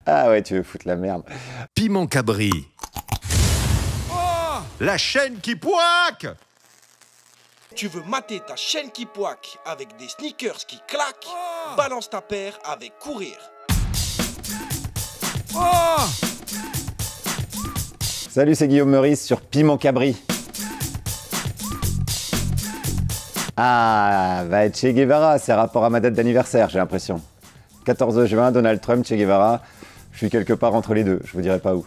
Ah ouais, tu veux foutre la merde. Piment Cabri. Oh, la chaîne qui poique. Tu veux mater ta chaîne qui poique avec des sneakers qui claquent? Balance ta paire avec Courir. Oh, Salut, c'est Guillaume Meurice sur Piment Cabri. Ah, va être Che Guevara, c'est rapport à ma date d'anniversaire, j'ai l'impression. 14 juin, Donald Trump, Che Guevara. Je suis quelque part entre les deux, je vous dirai pas où.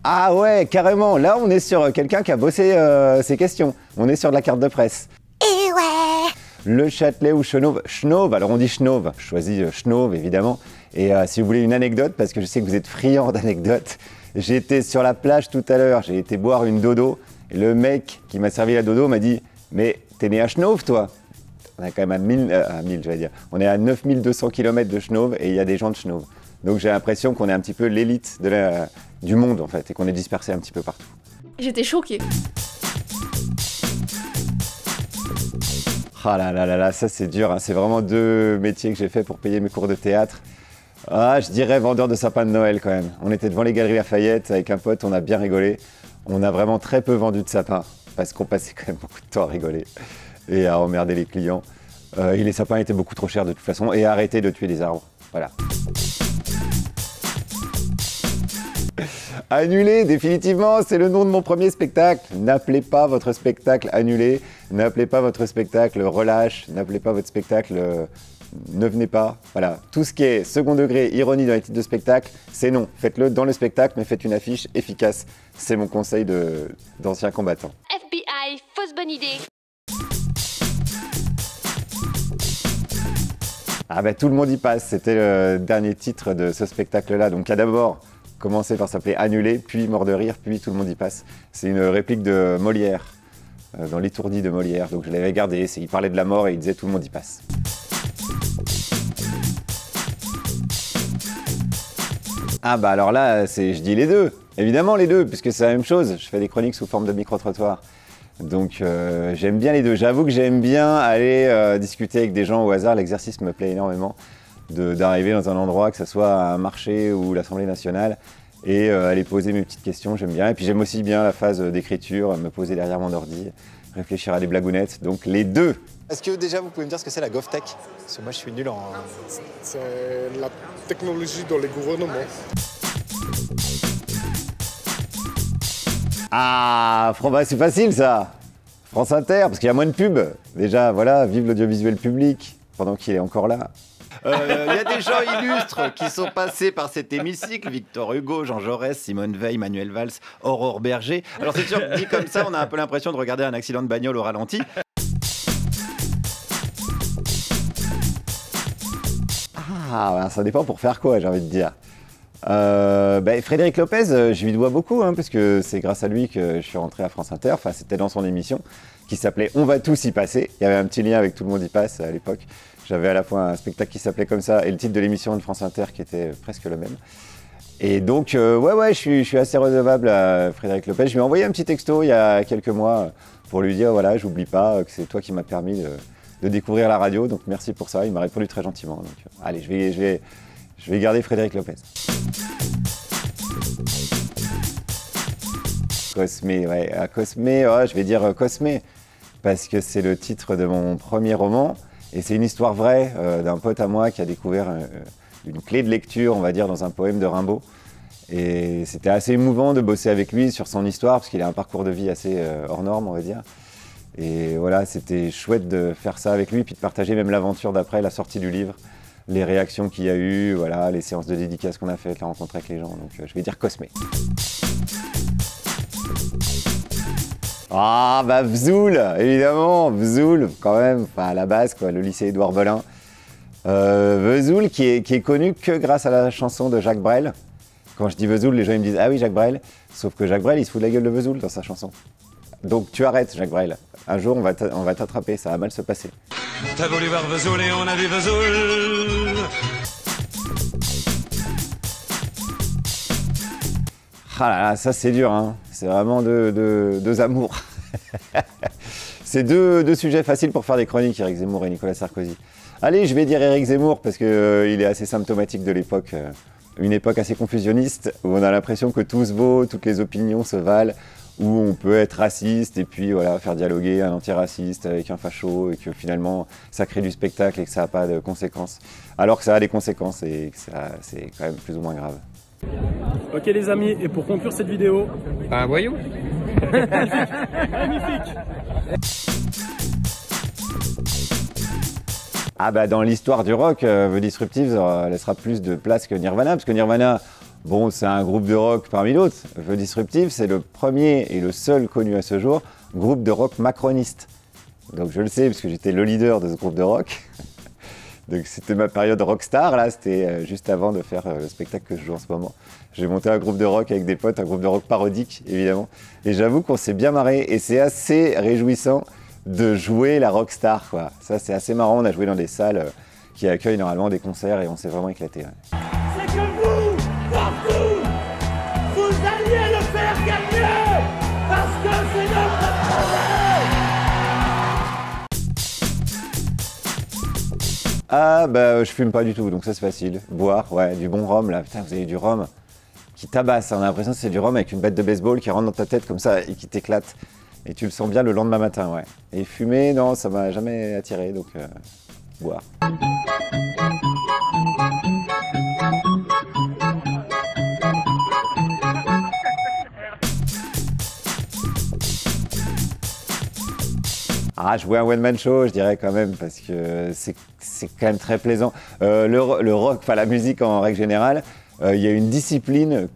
Ah ouais, carrément, là on est sur quelqu'un qui a bossé ses questions. On est sur de la carte de presse. Et ouais. Le Châtelet ou Chenauve? Chenauve, alors on dit Chenauve, je choisis Chenauve évidemment. Et si vous voulez une anecdote, parce que je sais que vous êtes friand d'anecdotes, j'étais sur la plage tout à l'heure, j'ai été boire une dodo, et le mec qui m'a servi la dodo m'a dit « Mais t'es né à Chenauve toi ?» On est quand même à 1000, je vais dire. On est à 9200 km de Chenauve et il y a des gens de Chenauve. Donc j'ai l'impression qu'on est un petit peu l'élite du monde en fait, et qu'on est dispersé un petit peu partout. J'étais choquée. Ah là là là là, ça c'est dur, hein. C'est vraiment deux métiers que j'ai fait pour payer mes cours de théâtre. Ah, je dirais vendeur de sapins de Noël quand même. On était devant les Galeries Lafayette avec un pote, on a bien rigolé. On a vraiment très peu vendu de sapins parce qu'on passait quand même beaucoup de temps à rigoler et à emmerder les clients. Et les sapins étaient beaucoup trop chers de toute façon et arrêtez de tuer des arbres. Voilà. Annulé, définitivement, c'est le nom de mon premier spectacle. N'appelez pas votre spectacle annulé, n'appelez pas votre spectacle relâche, n'appelez pas votre spectacle ne venez pas. Voilà, tout ce qui est second degré, ironie dans les titres de spectacle, c'est non. Faites-le dans le spectacle, mais faites une affiche efficace. C'est mon conseil d'ancien combattant. FBI, fausse bonne idée. Ah bah tout le monde y passe, c'était le dernier titre de ce spectacle-là, donc qui a d'abord commencé par s'appeler Annulé, puis Mort de rire, puis Tout le monde y passe. C'est une réplique de Molière, dans l'étourdi de Molière, donc je l'avais gardé, il parlait de la mort et il disait Tout le monde y passe. Ah bah alors là, je dis les deux, évidemment les deux, puisque c'est la même chose, je fais des chroniques sous forme de micro-trottoir. Donc j'aime bien les deux, j'avoue que j'aime bien aller discuter avec des gens au hasard, l'exercice me plaît énormément d'arriver dans un endroit, que ce soit un marché ou l'Assemblée nationale, et aller poser mes petites questions, j'aime bien. Et puis j'aime aussi bien la phase d'écriture, me poser derrière mon ordi, réfléchir à des blagounettes, donc les deux. Est-ce que déjà vous pouvez me dire ce que c'est la GovTech? Parce que moi je suis nul en... C'est la technologie dans les gouvernements. Ah, bah, c'est facile ça. France Inter, parce qu'il y a moins de pubs. Déjà, voilà, vive l'audiovisuel public, pendant qu'il est encore là. Il y a des gens illustres qui sont passés par cet hémicycle. Victor Hugo, Jean Jaurès, Simone Veil, Manuel Valls, Aurore Berger. Alors c'est sûr que dit comme ça, on a un peu l'impression de regarder un accident de bagnole au ralenti. Ah, ça dépend pour faire quoi, j'ai envie de dire. Frédéric Lopez, je lui dois beaucoup, hein, parce que c'est grâce à lui que je suis rentré à France Inter. Enfin, c'était dans son émission qui s'appelait On va tous y passer. Il y avait un petit lien avec Tout le monde y passe à l'époque. J'avais à la fois un spectacle qui s'appelait comme ça et le titre de l'émission de France Inter qui était presque le même. Et donc, je suis assez redevable à Frédéric Lopez. Je lui ai envoyé un petit texto il y a quelques mois pour lui dire, voilà, j'oublie pas que c'est toi qui m'as permis de découvrir la radio. Donc, merci pour ça. Il m'a répondu très gentiment. Donc, allez, je vais garder Frédéric Lopez. Cosmé, ouais. À Cosmé, je vais dire Cosmé, parce que c'est le titre de mon premier roman. Et c'est une histoire vraie d'un pote à moi qui a découvert une clé de lecture, on va dire, dans un poème de Rimbaud. Et c'était assez émouvant de bosser avec lui sur son histoire, parce qu'il a un parcours de vie assez hors norme, on va dire. Et voilà, c'était chouette de faire ça avec lui, puis de partager même l'aventure d'après, la sortie du livre, les réactions qu'il y a eu, voilà, les séances de dédicace qu'on a faites, la rencontre avec les gens. Donc je vais dire Cosmé. Ah bah Vesoul, évidemment, Vesoul quand même, enfin à la base quoi, le lycée Édouard Belin. Vesoul qui est connu que grâce à la chanson de Jacques Brel. Quand je dis Vesoul, les gens ils me disent ah oui Jacques Brel, sauf que Jacques Brel il se fout de la gueule de Vesoul dans sa chanson. Donc tu arrêtes Jacques Brel, un jour on va t'attraper, ça va mal se passer. T'as voulu voir Vesoul et on a vu Vesoul. Ah là là, ça c'est dur, hein. C'est vraiment deux amours. C'est deux sujets faciles pour faire des chroniques, Éric Zemmour et Nicolas Sarkozy. Allez, je vais dire Éric Zemmour parce qu'il est assez symptomatique de l'époque. Une époque assez confusionniste où on a l'impression que tout se vaut, toutes les opinions se valent, où on peut être raciste et puis voilà, faire dialoguer un antiraciste avec un facho et que finalement ça crée du spectacle et que ça n'a pas de conséquences. Alors que ça a des conséquences et que c'est quand même plus ou moins grave. Ok les amis, et pour conclure cette vidéo... Un voyou. Magnifique. Ah bah dans l'histoire du rock, The Disruptives laissera plus de place que Nirvana, parce que Nirvana, bon, c'est un groupe de rock parmi d'autres. The Disruptives, c'est le premier et le seul connu à ce jour groupe de rock macroniste. Donc je le sais, parce que j'étais le leader de ce groupe de rock. Donc c'était ma période rockstar, là, c'était juste avant de faire le spectacle que je joue en ce moment. J'ai monté un groupe de rock avec des potes, un groupe de rock parodique, évidemment. Et j'avoue qu'on s'est bien marré, et c'est assez réjouissant de jouer la rockstar, quoi. Ça, c'est assez marrant, on a joué dans des salles qui accueillent normalement des concerts, et on s'est vraiment éclaté. Ouais. C'est que vous, partout, vous alliez le faire gagner, parce que c'est notre projet. Ah bah je fume pas du tout, donc ça c'est facile. Boire, ouais, du bon rhum là, putain vous avez du rhum qui tabasse, on a l'impression que c'est du rhum avec une batte de baseball qui rentre dans ta tête comme ça et qui t'éclate. Et tu le sens bien le lendemain matin, ouais. Et fumer, non, ça m'a jamais attiré, donc boire. Ah, jouer un one-man show, je dirais quand même, parce que c'est quand même très plaisant. Le rock, enfin la musique en règle générale, il y a une discipline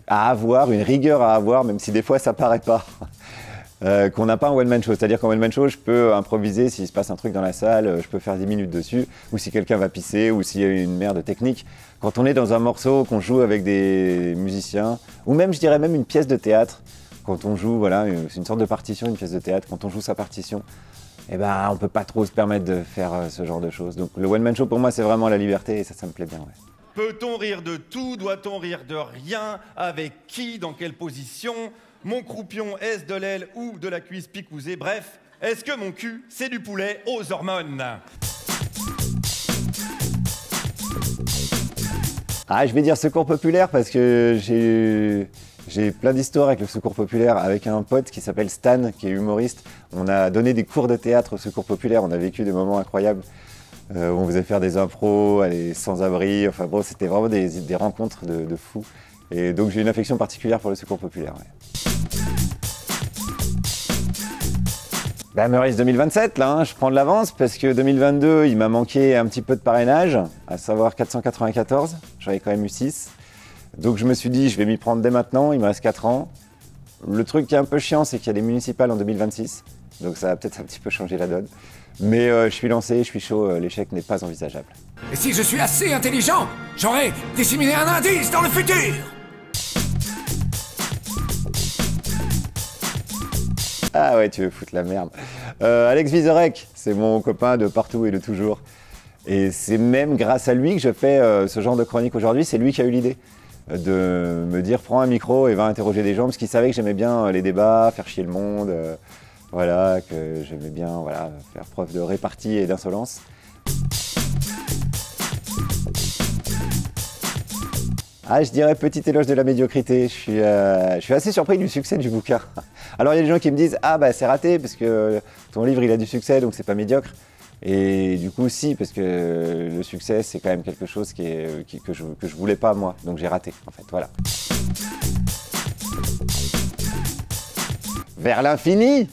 à avoir, une rigueur à avoir, même si des fois ça paraît pas. Qu'on n'a pas un one-man show. C'est-à-dire qu'en one-man show, je peux improviser s'il se passe un truc dans la salle, je peux faire 10 minutes dessus, ou si quelqu'un va pisser, ou s'il y a une merde technique. Quand on est dans un morceau, qu'on joue avec des musiciens, ou même, je dirais même une pièce de théâtre, quand on joue, voilà, c'est une sorte de partition, une pièce de théâtre, quand on joue sa partition, eh ben, on peut pas trop se permettre de faire ce genre de choses. Donc le one-man show, pour moi, c'est vraiment la liberté, et ça me plaît bien, ouais. Peut-on rire de tout? Doit-on rire de rien? Avec qui? Dans quelle position? Mon croupion, est-ce de l'aile ou de la cuisse picousée? Bref, est-ce que mon cul, c'est du poulet aux hormones? Ah, je vais dire secours populaire parce que j'ai plein d'histoires avec le secours populaire, avec un pote qui s'appelle Stan, qui est humoriste. On a donné des cours de théâtre au secours populaire, on a vécu des moments incroyables. Où on faisait faire des impros, aller sans-abri, enfin bon, c'était vraiment des rencontres de fous. Et donc j'ai une affection particulière pour le secours populaire. Ouais. Ben, Meurice 2027, là, hein, je prends de l'avance parce que 2022, il m'a manqué un petit peu de parrainage, à savoir 494, j'en ai quand même eu 6. Donc je me suis dit, je vais m'y prendre dès maintenant, il me reste 4 ans. Le truc qui est un peu chiant, c'est qu'il y a des municipales en 2026, donc ça va peut-être un petit peu changer la donne. Mais je suis lancé, je suis chaud, l'échec n'est pas envisageable. Et si je suis assez intelligent, j'aurais disséminé un indice dans le futur! Ah ouais, tu veux foutre la merde. Alex Vizorek, c'est mon copain de partout et de toujours. Et c'est même grâce à lui que je fais ce genre de chronique aujourd'hui. C'est lui qui a eu l'idée de me dire prends un micro et va interroger des gens parce qu'il savait que j'aimais bien les débats, faire chier le monde, voilà, que j'aimais bien voilà, faire preuve de répartie et d'insolence. Ah, je dirais petit éloge de la médiocrité. Je suis assez surpris du succès du bouquin. Alors il y a des gens qui me disent ah bah c'est raté parce que ton livre il a du succès donc c'est pas médiocre. Et du coup si parce que le succès c'est quand même quelque chose que je voulais pas moi donc j'ai raté en fait voilà. Vers l'infini.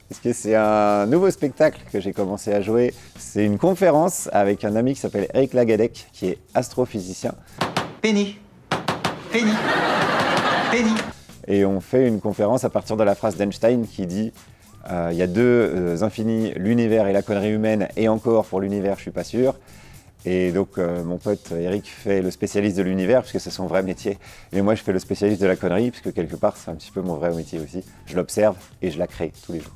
Parce que c'est un nouveau spectacle que j'ai commencé à jouer. C'est une conférence avec un ami qui s'appelle Eric Lagadec, qui est astrophysicien. Penny. Penny. Penny. Et on fait une conférence à partir de la phrase d'Einstein qui dit il y a deux infinis, l'univers et la connerie humaine, et encore pour l'univers, je suis pas sûr. Et donc mon pote Eric fait le spécialiste de l'univers, puisque c'est son vrai métier. Et moi je fais le spécialiste de la connerie, puisque quelque part c'est un petit peu mon vrai métier aussi. Je l'observe et je la crée tous les jours.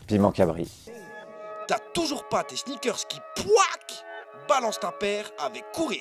Piment Cabri. T'as toujours pas tes sneakers qui pouac? Balance ta paire avec Courir.